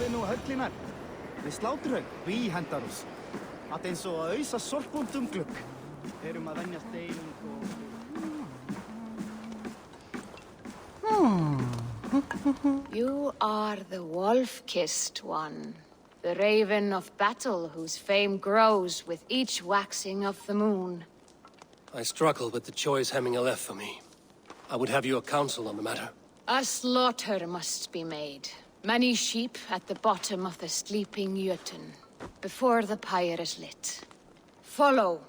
við nú högglinar. Við sláturhaug, hendarús. Að eins og að ausa sorpundum glugg. Erum að venjast deilung og... You are the wolf-kissed one. The raven of battle whose fame grows with each waxing of the moon. I struggle with the choice Hemminger left for me. I would have your counsel on the matter. A slaughter must be made. Many sheep at the bottom of the sleeping Jötun, before the pyre is lit. Follow.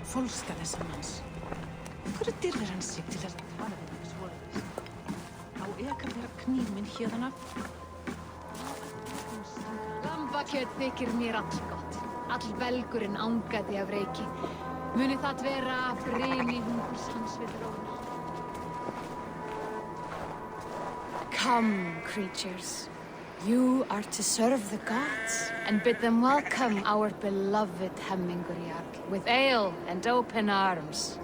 Fólska þessa manns. Hverju dyrðir hann sig til að tala við mig svoleiðis? Á ekar vera kníð minn hérðan af? Lambakjöt þykir mér allgott. All belgurinn angaði af reiki. Muni það vera bryni hungurs hans við rónir. Come, creatures. You are to serve the gods, and bid them welcome our beloved Hemmingur with ale and open arms.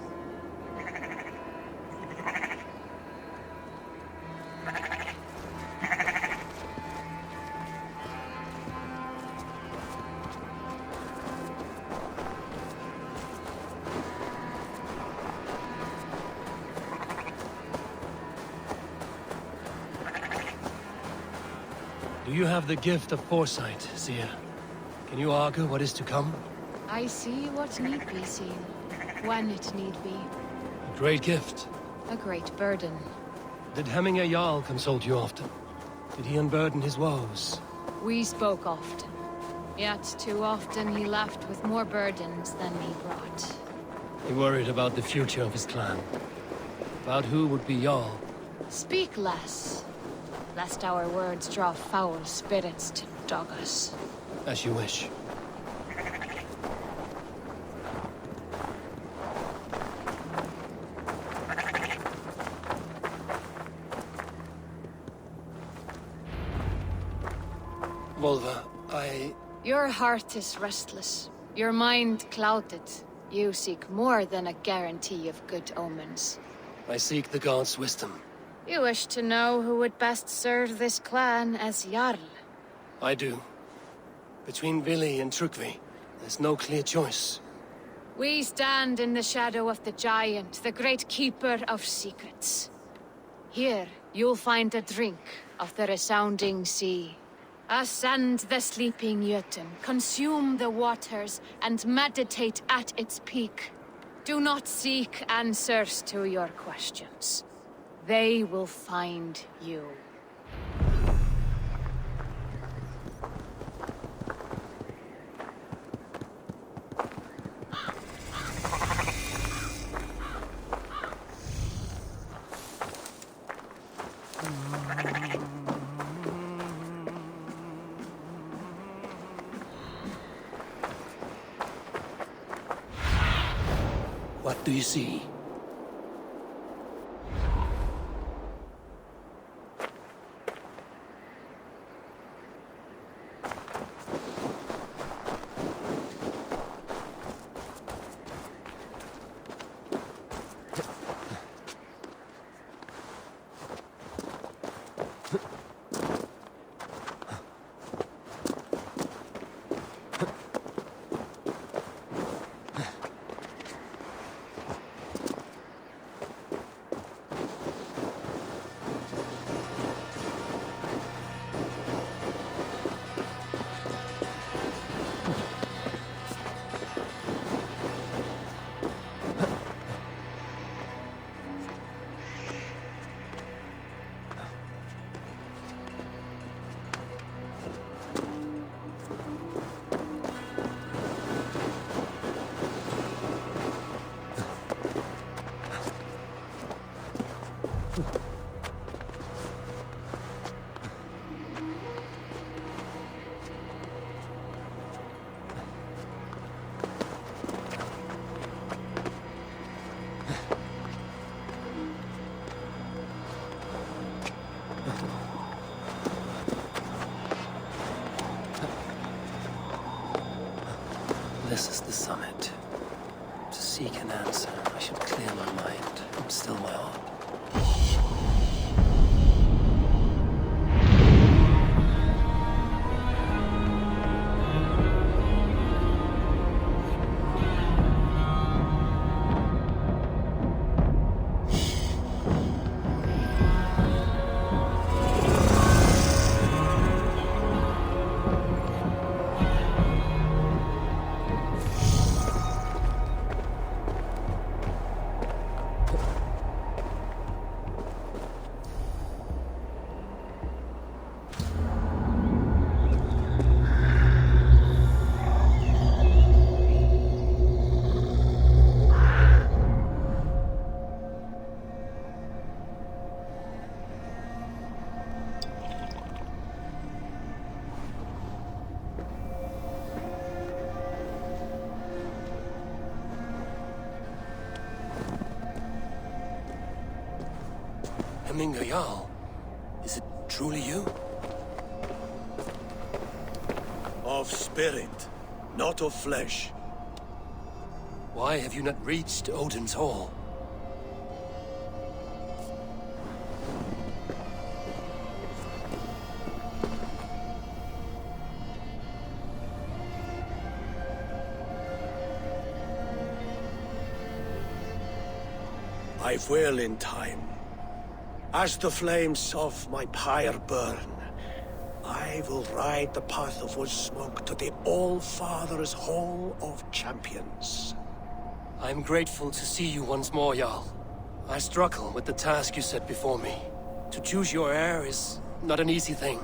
Do you have the gift of foresight, seer? Can you argue what is to come? I see what need be seen, when it need be. A great gift. A great burden. Did Hemminger Jarl consult you often? Did he unburden his woes? We spoke often. Yet too often he left with more burdens than he brought. He worried about the future of his clan. About who would be Jarl. Speak less, lest our words draw foul spirits to dog us. As you wish. Volva, Your heart is restless. Your mind clouded. You seek more than a guarantee of good omens. I seek the gods' wisdom. You wish to know who would best serve this clan as Jarl. I do. Between Vili and Trukvi, there's no clear choice. We stand in the shadow of the giant, the great keeper of secrets. Here, you'll find a drink of the resounding sea. Ascend the sleeping Jötun, consume the waters, and meditate at its peak. Do not seek answers to your questions. They will find you. What do you see? This is the summit. To seek an still my heart. Jarl, is it truly you? Of spirit, not of flesh. Why have you not reached Odin's Hall? I will in time. As the flames of my pyre burn, I will ride the path of wood smoke to the All-Father's Hall of Champions. I'm grateful to see you once more, Jarl. I struggle with the task you set before me. To choose your heir is not an easy thing.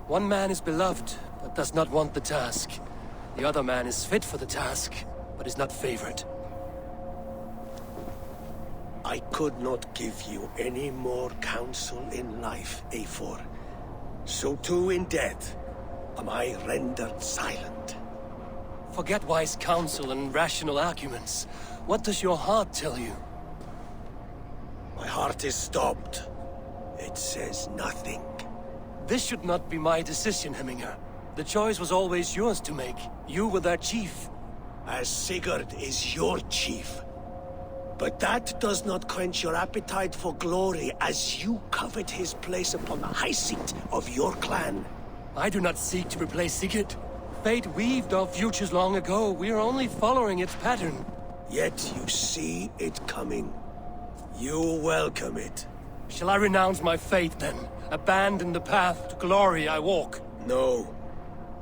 One man is beloved, but does not want the task. The other man is fit for the task, but is not favored. I could not give you any more counsel in life, Eivor. So too in death am I rendered silent. Forget wise counsel and rational arguments. What does your heart tell you? My heart is stopped. It says nothing. This should not be my decision, Hemminger. The choice was always yours to make. You were their chief. As Sigurd is your chief. But that does not quench your appetite for glory as you covet his place upon the high seat of your clan. I do not seek to replace Sigurd. Fate weaved our futures long ago. We are only following its pattern. Yet you see it coming. You welcome it. Shall I renounce my faith, then? Abandon the path to glory I walk? No.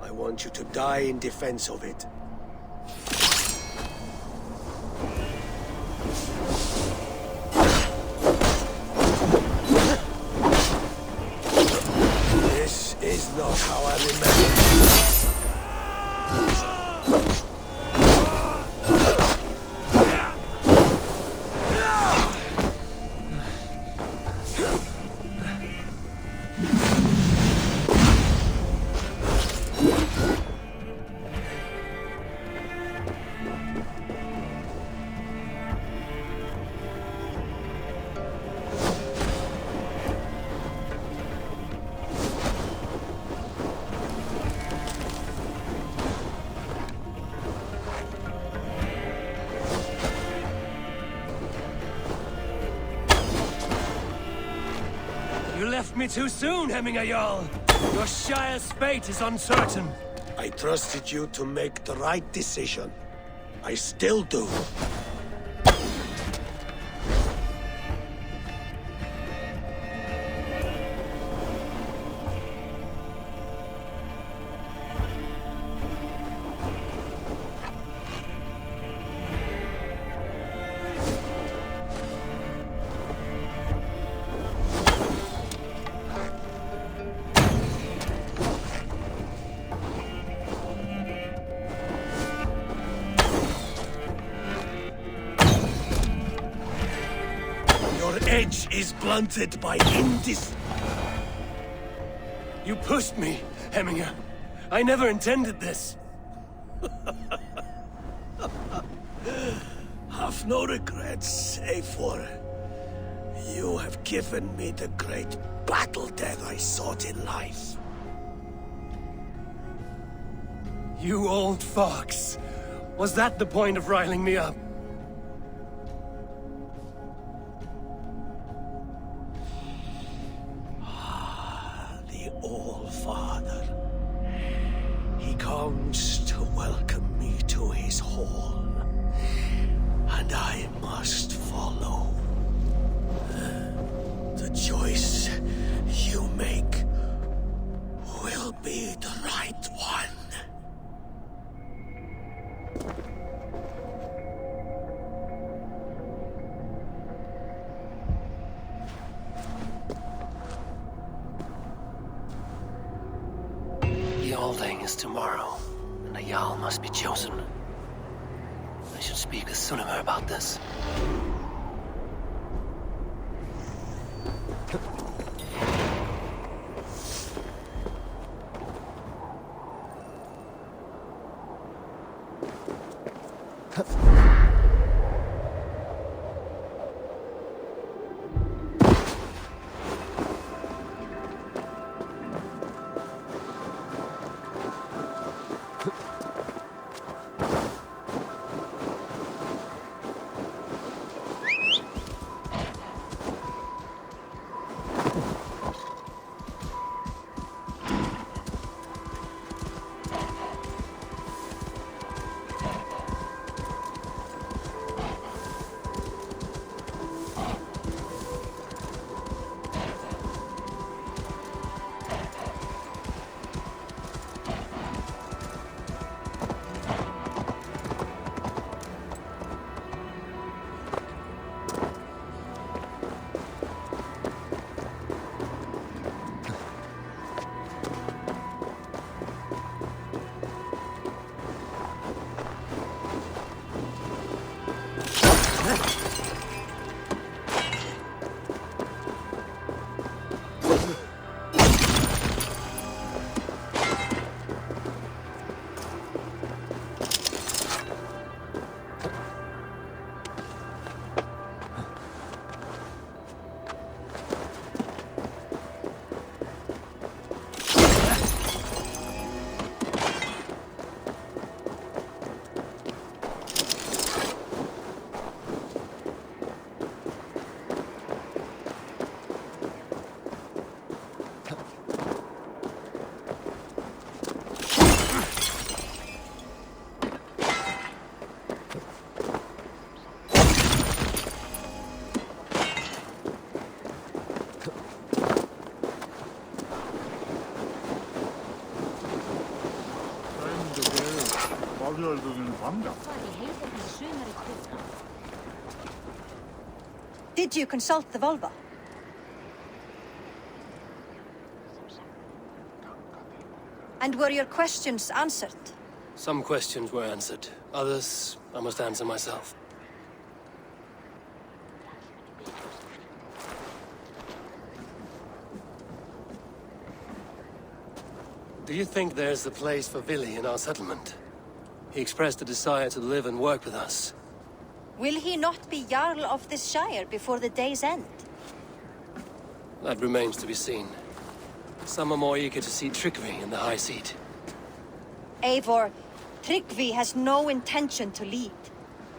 I want you to die in defense of it. This is not how I remember. You left me too soon, Hemminger Jarl. Your Shire's fate is uncertain. I trusted you to make the right decision. I still do. Edge is blunted by You pushed me, Hemminger. I never intended this. Have no regrets, Eivor. You have given me the great battle death I sought in life. You old fox. Was that the point of riling me up? All-Father. He comes to welcome me to his hall, and I must follow. The choice you make will be the right one. The Alding is tomorrow, and a Jarl must be chosen. I should speak with Sunnema about this. Did you consult the Volva? And were your questions answered? Some questions were answered. Others, I must answer myself. Do you think there's a place for Vili in our settlement? He expressed a desire to live and work with us. Will he not be Jarl of this Shire before the day's end? That remains to be seen. Some are more eager to see Tryggvi in the high seat. Eivor, Tryggvi has no intention to lead.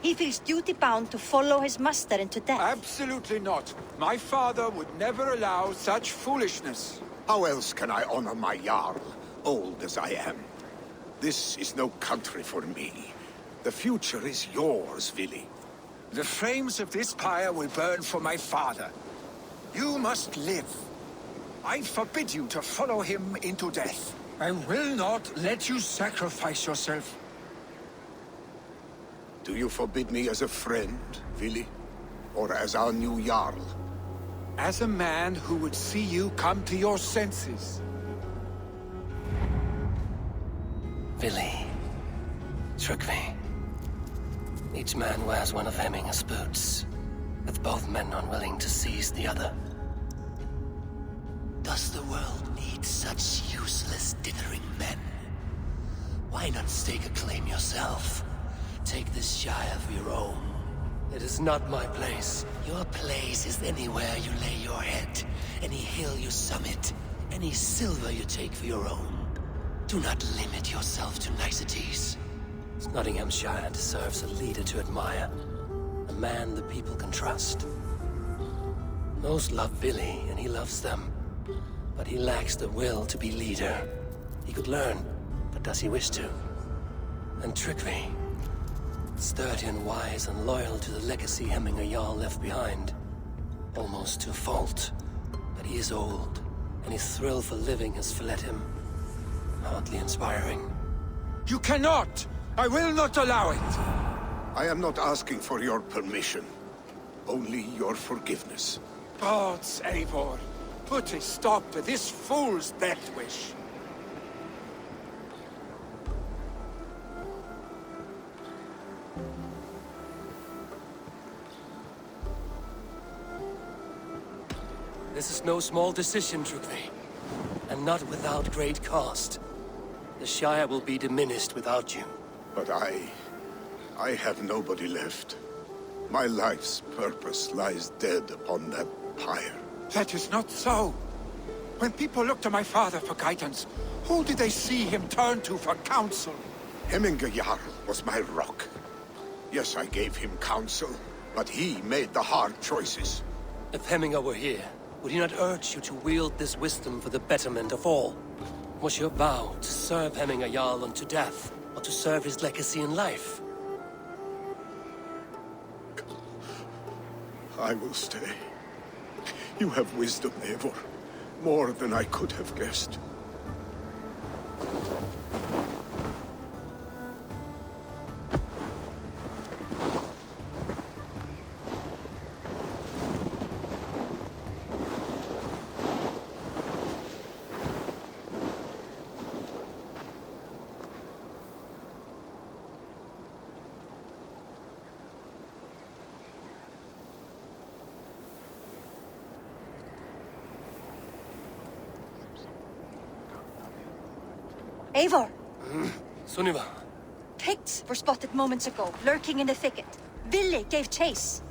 He feels duty-bound to follow his master into death. Absolutely not. My father would never allow such foolishness. How else can I honor my Jarl, old as I am? This is no country for me. The future is yours, Vili. The flames of this pyre will burn for my father. You must live. I forbid you to follow him into death. I will not let you sacrifice yourself. Do you forbid me as a friend, Vili? Or as our new Jarl? As a man who would see you come to your senses. Vili. Tryggvi. Each man wears one of Hemminger's boots, with both men unwilling to seize the other. Does the world need such useless dithering men? Why not stake a claim yourself? Take this Shire for your own. It is not my place. Your place is anywhere you lay your head, any hill you summit, any silver you take for your own. Do not limit yourself to niceties. Nottinghamshire deserves a leader to admire. A man the people can trust. Most love Vili, and he loves them. but he lacks the will to be leader. He could learn, but does he wish to? And Tryggvi, sturdy and wise and loyal to the legacy Hemminger Jarl left behind. Almost to a fault, but he is old, and his thrill for living has fled him. Hardly inspiring. You cannot! I will not allow it! I am not asking for your permission. Only your forgiveness. Gods, Eivor, put a stop to this fool's death wish. This is no small decision, Tryggvi. And not without great cost. The Shire will be diminished without you. But I have nobody left. My life's purpose lies dead upon that pyre. That is not so. When people look to my father for guidance, who did they see him turn to for counsel? Hemminger Jarl was my rock. Yes, I gave him counsel, but he made the hard choices. If Hemminger were here, would he not urge you to wield this wisdom for the betterment of all? Was your vow to serve Hemminger Jarl unto death, or to serve his legacy in life? I will stay. You have wisdom, Eivor. More than I could have guessed. Eivor! Sunniva. Picts were spotted moments ago, lurking in the thicket. Ville gave chase.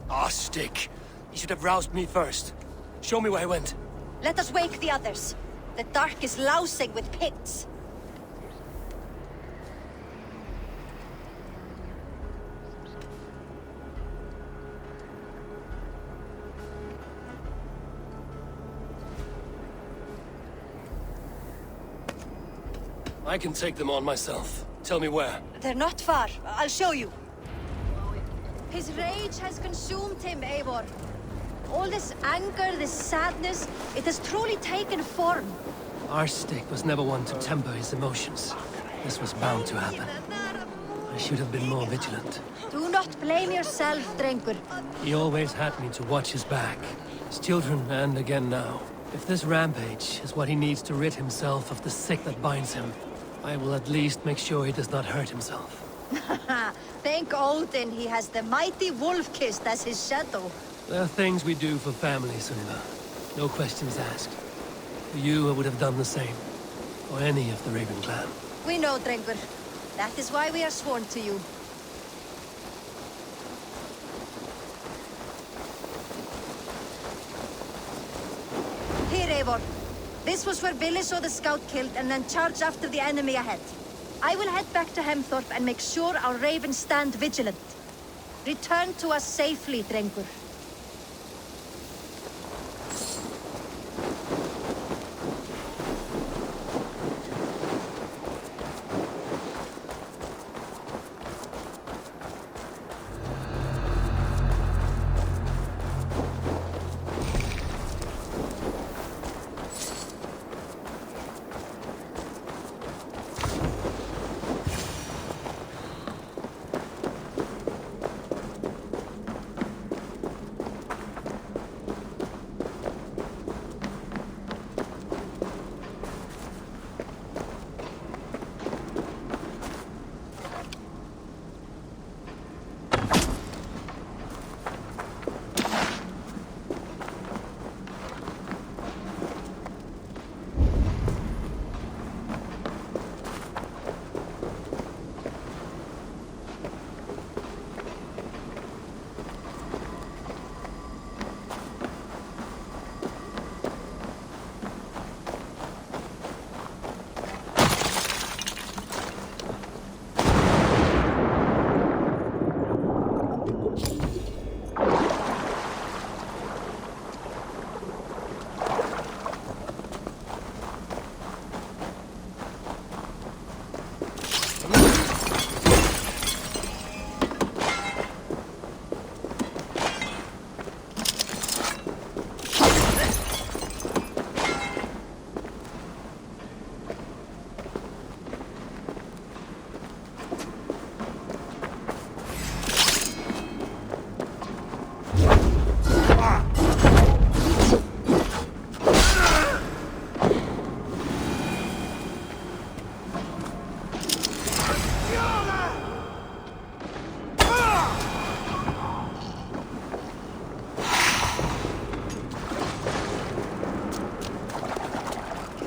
Ah, stick. You should have roused me first. Show me where I went. Let us wake the others. The dark is lousing with Picts. I can take them on myself. Tell me where. They're not far. I'll show you. His rage has consumed him, Eivor. All this anger, this sadness, it has truly taken form. Our stick was never one to temper his emotions. This was bound to happen. I should have been more vigilant. Do not blame yourself, Drengur. He always had me to watch his back. His children, and again now. If this rampage is what he needs to rid himself of the sick that binds him, I will at least make sure he does not hurt himself. Thank Odin he has the mighty Wolf-Kissed as his shadow. There are things we do for family, Sunniva. No questions asked. For you, I would have done the same. For any of the Raven clan. We know, Drengur. That is why we are sworn to you. Here, Eivor. This was where Ville saw the scout killed and then charged after the enemy ahead. I will head back to Hemthorpe and make sure our ravens stand vigilant. Return to us safely, Drengur.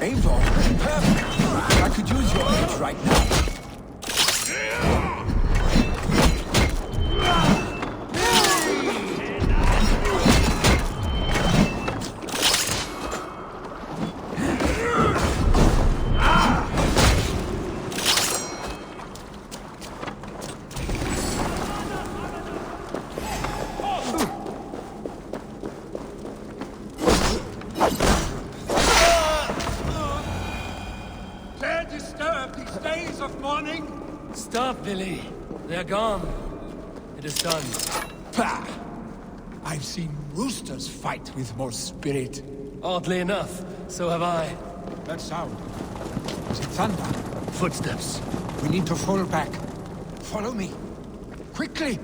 Eivor, perfect. I could use your aid right now. Stop, Billy. They're gone. It is done. Pah! I've seen roosters fight with more spirit. Oddly enough, so have I. That sound. Is it thunder? Footsteps. We need to fall back. Follow me. Quickly!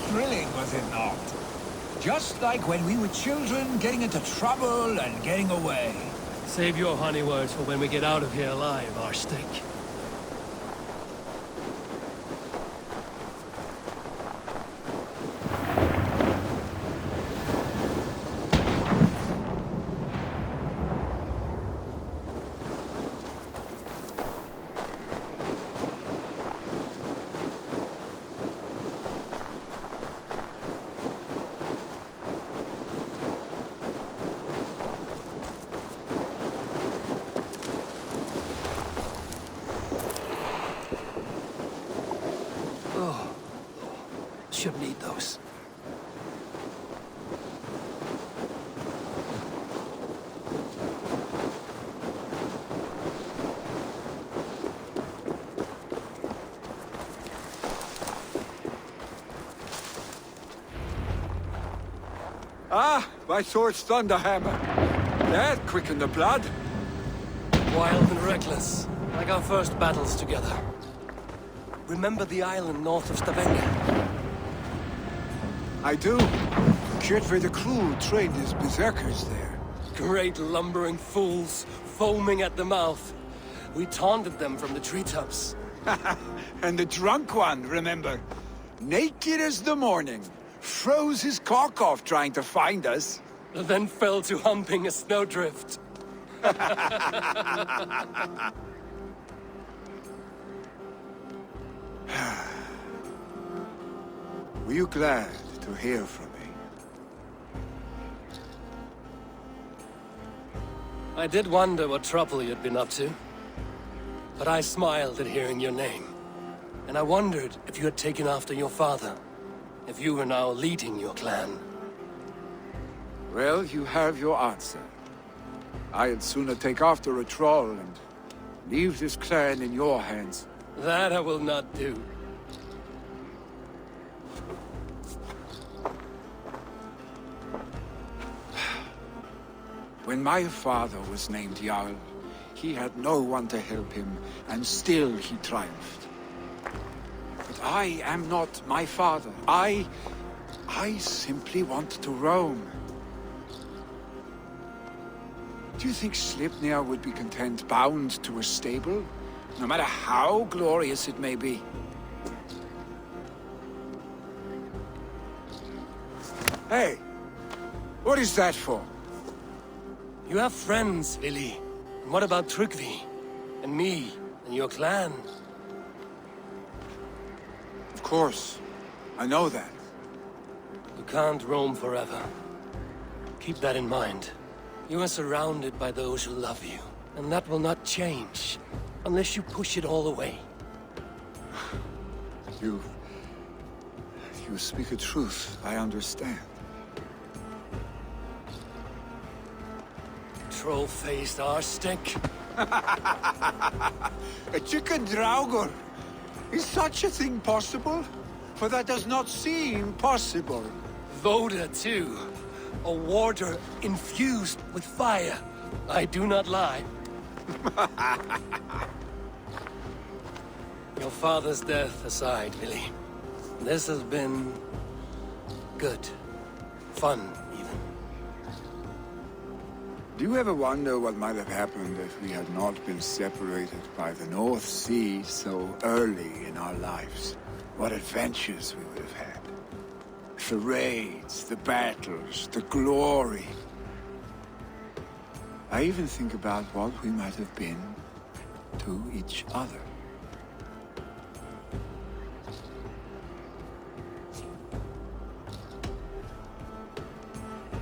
Thrilling, was it not? Just like when we were children, getting into trouble and getting away. Save your honey words for when we get out of here alive, Arstick. Should need those. Ah, my sword's thunderhammer. That quickened the blood. Wild and reckless, like our first battles together. Remember the island north of Stavanger? I do. Kjotve the Cruel trained his berserkers there. great lumbering fools, foaming at the mouth. We taunted them from the treetops. And the drunk one, remember? Naked as the morning. Froze his cock off trying to find us. Then fell to humping a snowdrift. Were you glad to hear from me? I did wonder what trouble you'd been up to. But I smiled at hearing your name. And I wondered if you had taken after your father. If you were now leading your clan. Well, you have your answer. I'd sooner take after a troll and leave this clan in your hands. That I will not do. When my father was named Jarl, he had no one to help him, and still he triumphed. But I am not my father. I simply want to roam. Do you think Sleipnir would be content bound to a stable, no matter how glorious it may be? Hey, what is that for? You have friends, Vili. And what about Tryggvi? And me? And your clan? Of course. I know that. You can't roam forever. Keep that in mind. You are surrounded by those who love you. And that will not change. Unless you push it all away. You speak the truth. I understand. Troll-faced arse-stick. A chicken draugur! Is such a thing possible? For that does not seem possible. Voda, too. A warder infused with fire. I do not lie. Your father's death aside, Vili. This has been... good. Fun, even. Do you ever wonder what might have happened if we had not been separated by the North Sea so early in our lives? What adventures we would have had. The raids, the battles, the glory. I even think about what we might have been to each other.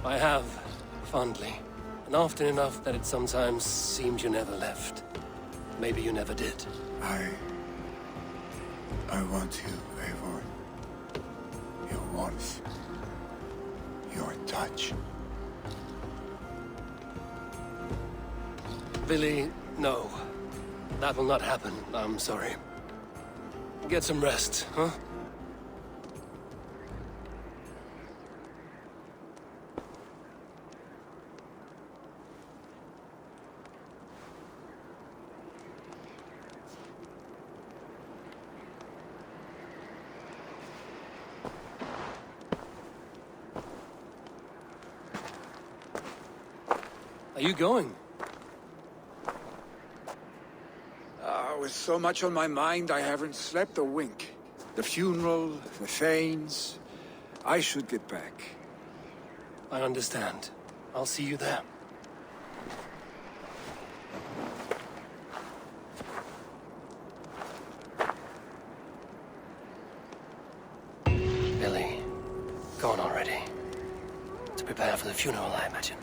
I have, fondly. And often enough that it sometimes seemed you never left. Maybe you never did. I want you, Eivor. Your warmth. Your touch. Vili, no. That will not happen. I'm sorry. Get some rest, huh? Are you going? With so much on my mind, I haven't slept a wink. The funeral, the Thanes. I should get back. I understand. I'll see you there. Billy, go on already. To prepare for the funeral, I imagine.